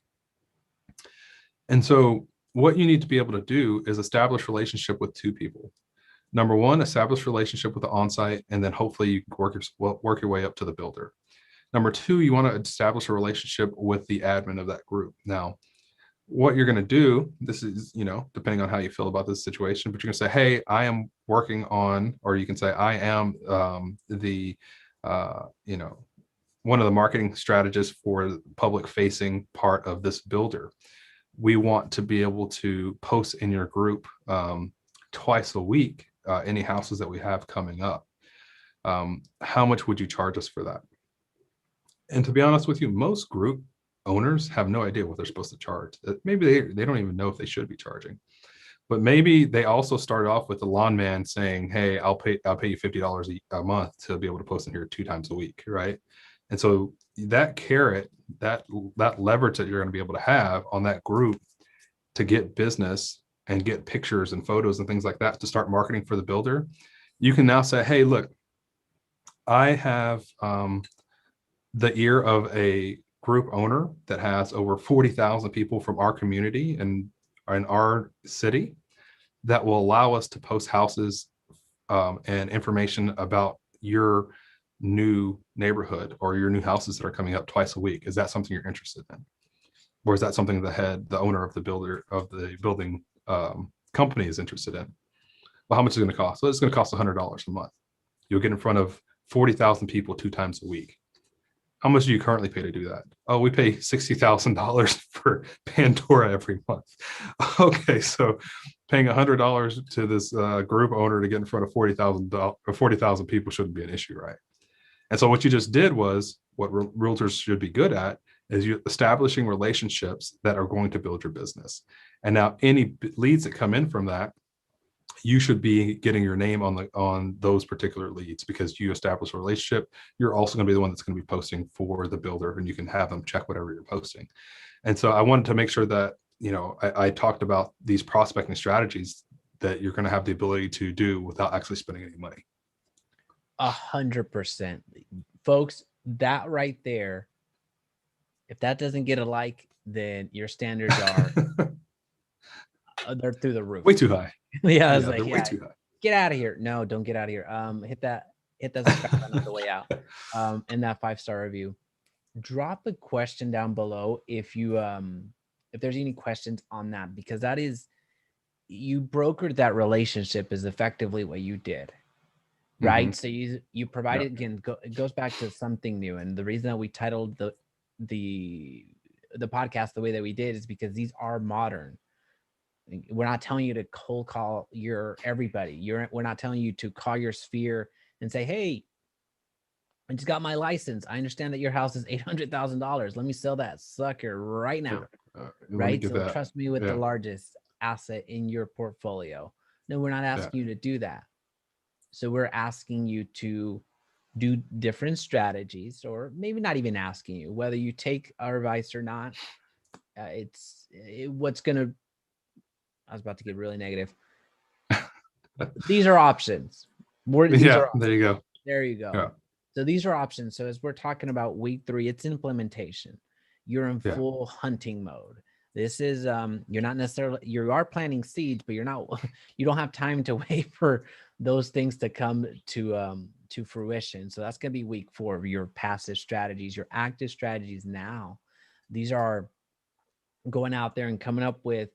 And so what you need to be able to do is establish relationship with 2 people. Number 1, establish relationship with the on-site, and then hopefully you can work your way up to the builder. Number 2, you want to establish a relationship with the admin of that group. Now, what you're going to do, this is, depending on how you feel about this situation, but you're going to say, hey, I am working on, or you can say, I am one of the marketing strategists for the public facing part of this builder. We want to be able to post in your group twice a week, any houses that we have coming up. How much would you charge us for that? And to be honest with you, most group owners have no idea what they're supposed to charge. Maybe they don't even know if they should be charging. But maybe they also started off with the lawn man saying, "Hey, I'll pay you $50 a month to be able to post in here 2 times a week," right? And so that carrot, that leverage that you're going to be able to have on that group to get business and get pictures and photos and things like that to start marketing for the builder, you can now say, "Hey, look, I have the ear of a group owner that has over 40,000 people from our community and in our city that will allow us to post houses and information about your new neighborhood or your new houses that are coming up twice a week. Is that something you're interested in? Or is that something the owner of the building company is interested in? Well, how much is it going to cost? Well, it's going to cost $100 a month. You'll get in front of 40,000 people 2 times a week. How much do you currently pay to do that? Oh, we pay $60,000 for Pandora every month. Okay, so paying $100 to this group owner to get in front of 40,000 people shouldn't be an issue, right? And so what you just did was what realtors should be good at is you establishing relationships that are going to build your business. And now any leads that come in from that, you should be getting your name on those particular leads because you establish a relationship. You're also going to be the one that's going to be posting for the builder, and you can have them check whatever you're posting. And so I wanted to make sure that, I talked about these prospecting strategies that you're going to have the ability to do without actually spending any money. 100%. Folks, that right there, if that doesn't get a like, then your standards are they're through the roof. Way too high. Yeah, I was like, way too high. Get out of here. No, don't get out of here. Hit that subscribe button on the way out. And that 5-star review. Drop a question down below if there's any questions on that, because that is, you brokered that relationship is effectively what you did. Right. So you provided, again, it goes back to something new. And the reason that we titled the podcast the way that we did is because these are modern. We're not telling you to cold call your everybody. We're not telling you to call your sphere and say, "Hey, I just got my license. I understand that your house is $800,000. Let me sell that sucker right now." Right. So trust me with the largest asset in your portfolio. No, we're not asking you to do that. So we're asking you to do different strategies, or maybe not even asking you whether you take our advice or not. What's going to, I was about to get really negative. These are options. There you go. There you go. Yeah. So these are options. So as we're talking about week 3, it's implementation. You're in full hunting mode. This is you're not necessarily, you are planting seeds, but you don't have time to wait for those things to come to fruition. So that's going to be week 4 of your passive strategies. Your active strategies now, these are going out there and coming up with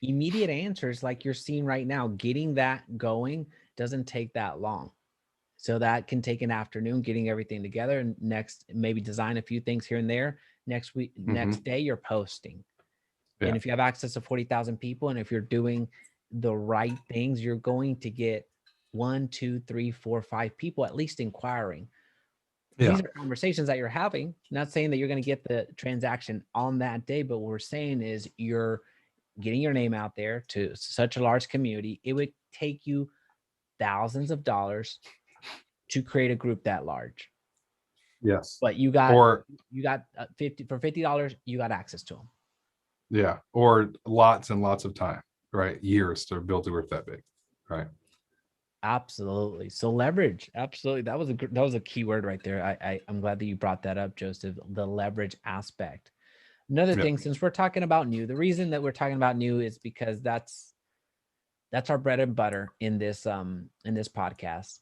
immediate answers like you're seeing right now. Getting that going doesn't take that long. So that can take an afternoon getting everything together, and next maybe design a few things here and there. Next week, next day you're posting. Yeah. And if you have access to 40,000 people, and if you're doing the right things, you're going to get 1, 2, 3, 4, 5 people at least inquiring. Yeah. These are conversations that you're having. Not saying that you're going to get the transaction on that day, but what we're saying is you're getting your name out there to such a large community. It would take you thousands of dollars to create a group that large. Yes. But you got $50, you got access to them. Yeah. Or lots and lots of time, right? Years to build a group that big. Right. Absolutely. So leverage. Absolutely. That was a key word right there. I'm glad that you brought that up, Joseph, the leverage aspect. Another thing, since we're talking about new, the reason that we're talking about new is because that's our bread and butter in this podcast.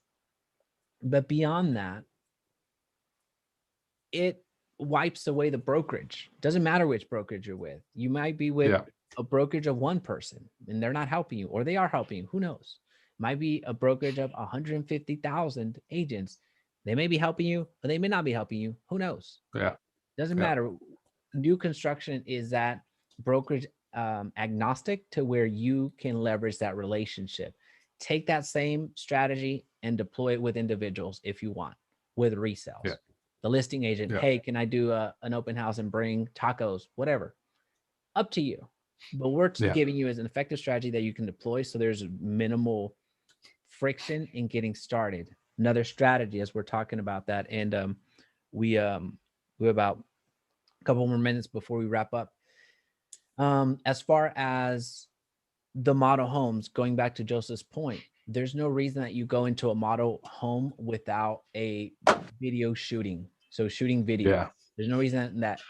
But beyond that, it wipes away the brokerage. Doesn't matter which brokerage you're with. You might be with a brokerage of one person and they're not helping you, or they are helping you. Who knows? Might be a brokerage of 150,000 agents. They may be helping you, or they may not be helping you. Who knows? Yeah. Doesn't matter. New construction is that brokerage agnostic to where you can leverage that relationship. Take that same strategy and deploy it with individuals if you want, with resales. the listing agent, Yeah. hey, can I do an open house and bring tacos, whatever, up to you. But we're Yeah. giving you as an effective strategy that you can deploy, so there's minimal friction in getting started. Another strategy, as we're talking about that, and we about a couple more minutes before we wrap up. As far as the model homes, going back to Joseph's point, there's no reason that you go into a model home without a video shooting. So shooting video. Yeah. There's no reason that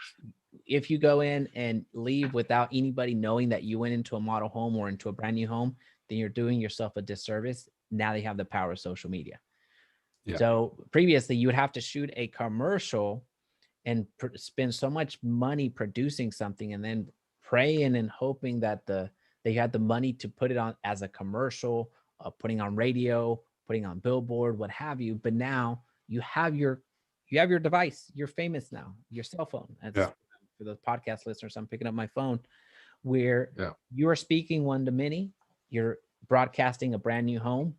if you go in and leave without anybody knowing that you went into a model home or into a brand new home, then you're doing yourself a disservice. Now they have the power of social media. Yeah. So previously you would have to shoot a commercial and spend so much money producing something and then praying and hoping that they had the money to put it on as a commercial, putting on radio, putting on billboard, what have you. But now you have your device. You're famous now. Your cell phone. That's Yeah. for the podcast listeners. I'm picking up my phone, where Yeah. you are speaking one to many. You're broadcasting a brand new home,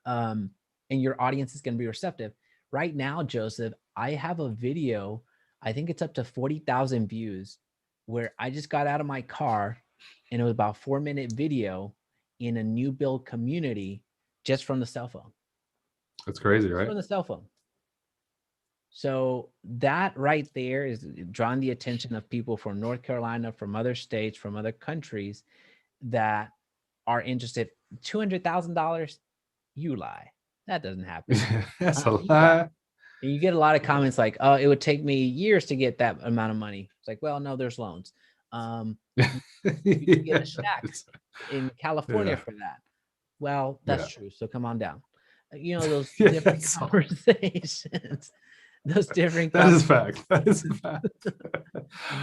and your audience is going to be receptive. Right now, Joseph, I have a video. I think it's up to 40,000 views, where I just got out of my car, and it was about 4-minute video in a new build community just from the cell phone. That's crazy, Just right? from the cell phone. So that right there is drawing the attention of people from North Carolina, from other states, from other countries that are interested. $200,000, you lie. That doesn't happen. That's a You lie. lie. And you get a lot of comments like, "Oh, it would take me years to get that amount of money." It's like, well, no, there's loans. You can get a shack in California Yeah. for that. Well, that's Yeah. true. So come on down. Those Yeah. different conversations, those different That is a fact. That is a fact.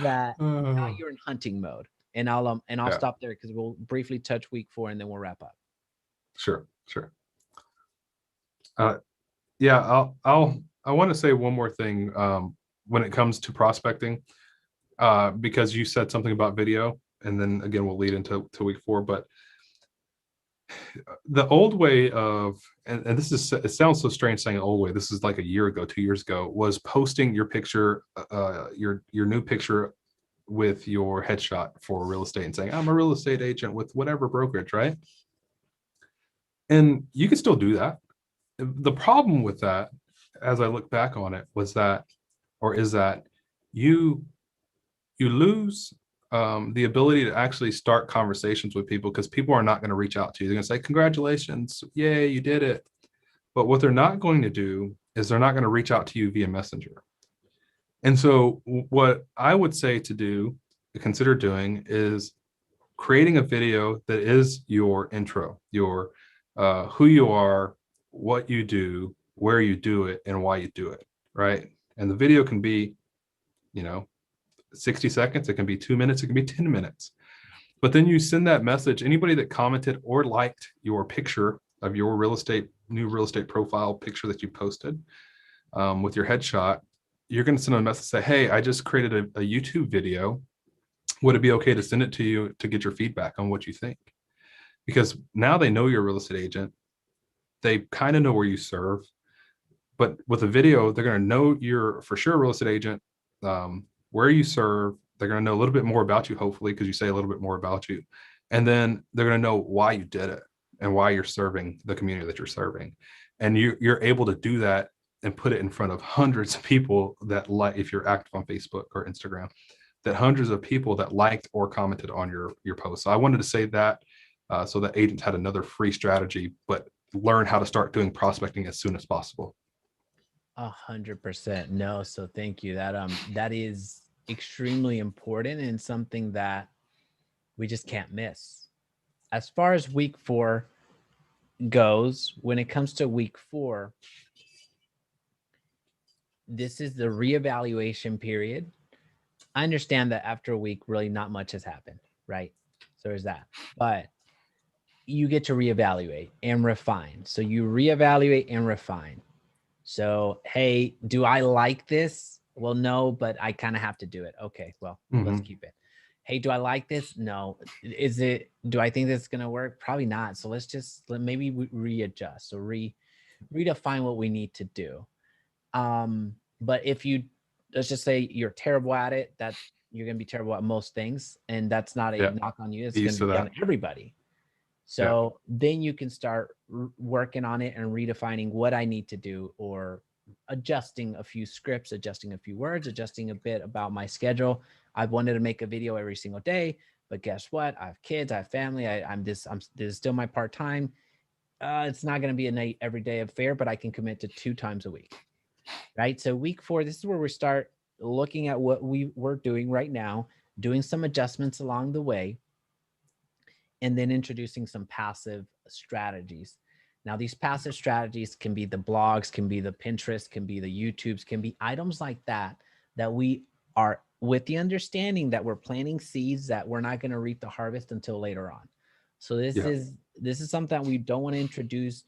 that now Uh, you're in hunting mode. And I'll yeah. stop there because we'll briefly touch week 4 and then we'll wrap up. Sure. Sure. Yeah. I want to say one more thing when it comes to prospecting, because you said something about video, and then again we'll lead into week 4. But the old way of, and this is, it sounds so strange saying old way, this is like a year ago, 2 years ago, was posting your picture, your new picture with your headshot for real estate and saying, I'm a real estate agent with whatever brokerage, right? And you can still do that. The problem with that, as I look back on it, was that, or is that, you lose the ability to actually start conversations with people, because people are not going to reach out to you. They're going to say, congratulations, yay, you did it. But what they're not going to do is they're not going to reach out to you via Messenger. And so what I would say to consider doing, is creating a video that is your intro, your who you are, what you do, where you do it, and why you do it, right? And the video can be, 60 seconds, it can be 2 minutes, it can be 10 minutes. But then you send that message, anybody that commented or liked your picture of your new real estate profile picture that you posted with your headshot, you're going to send a message, say, hey, I just created a YouTube video. Would it be okay to send it to you to get your feedback on what you think? Because now they know you're a real estate agent. They kind of know where you serve. But with a video, they're going to know you're for sure a real estate agent, where you serve. They're going to know a little bit more about you, hopefully, because you say a little bit more about you. And then they're going to know why you did it and why you're serving the community that you're serving. And you're able to do that and put it in front of hundreds of people that, like, if you're active on Facebook or Instagram, that hundreds of people that liked or commented on your post. So I wanted to say that so that agents had another free strategy, but learn how to start doing prospecting as soon as possible. 100%. No, so thank you. That is extremely important and something that we just can't miss. As far as week 4 goes, when it comes to week 4, this is the reevaluation period. I understand that after a week, really not much has happened, right? So there's that. But you get to reevaluate and refine. So you reevaluate and refine. So, hey, do I like this? Well, no, but I kind of have to do it. Okay, well, let's keep it. Hey, do I like this? No. Do I think this is going to work? Probably not. So maybe we readjust. So redefine what we need to do. But if you, let's just say you're terrible at it, that you're going to be terrible at most things. And that's not a Yeah. knock on you. It's Get going used to to be on that. everybody. Yeah. So then you can start working on it and redefining what I need to do, or adjusting a few scripts, adjusting a few words, adjusting a bit about my schedule. I wanted to make a video every single day, but guess what? I have kids, I have family. This is still my part-time. It's not going to be an everyday affair, but I can commit to 2 times a week. Right. So week 4, this is where we start looking at what we're doing right now, doing some adjustments along the way, and then introducing some passive strategies. Now, these passive strategies can be the blogs, can be the Pinterest, can be the YouTubes, can be items like that, that we are with the understanding that we're planting seeds that we're not going to reap the harvest until later on. So this Yeah. is something that we don't want to introduce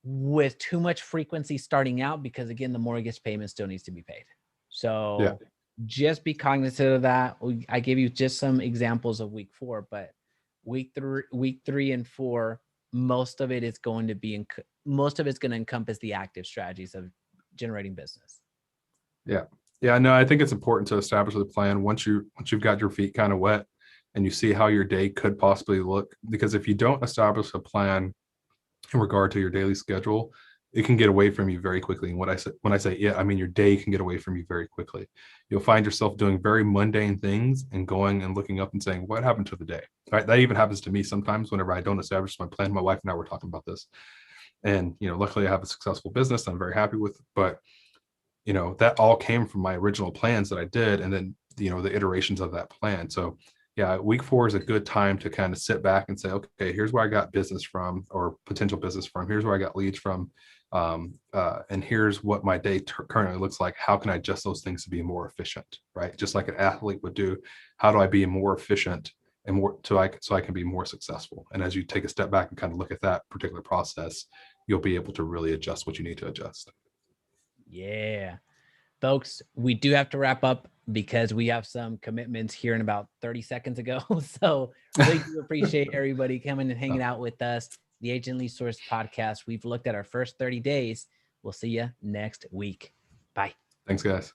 with too much frequency starting out, because again, the mortgage payment still needs to be paid. Yeah. So just be cognizant of that. I gave you just some examples of week 4, but week 3 and 4, most of it is going to be most of it's going to encompass the active strategies of generating business. Yeah. Yeah. No, I think it's important to establish a plan once you've got your feet kind of wet and you see how your day could possibly look. Because if you don't establish a plan in regard to your daily schedule, it can get away from you very quickly. And when I say I mean your day can get away from you very quickly. You'll find yourself doing very mundane things and going and looking up and saying, "What happened to the day?" Right? That even happens to me sometimes whenever I don't establish my plan. My wife and I were talking about this, and luckily I have a successful business I'm very happy with. But that all came from my original plans that I did, and then the iterations of that plan. So yeah, week 4 is a good time to kind of sit back and say, okay, here's where I got business from, or potential business from. Here's where I got leads from, and here's what my day currently looks like. How can I adjust those things to be more efficient, right? Just like an athlete would do. How do I be more efficient and more so I can be more successful? And as you take a step back and kind of look at that particular process, you'll be able to really adjust what you need to adjust. Yeah. Folks, we do have to wrap up because we have some commitments here in about 30 seconds ago. So really do appreciate everybody coming and hanging out with us. The Agent Lead Source podcast. We've looked at our first 30 days. We'll see you next week. Bye. Thanks, guys.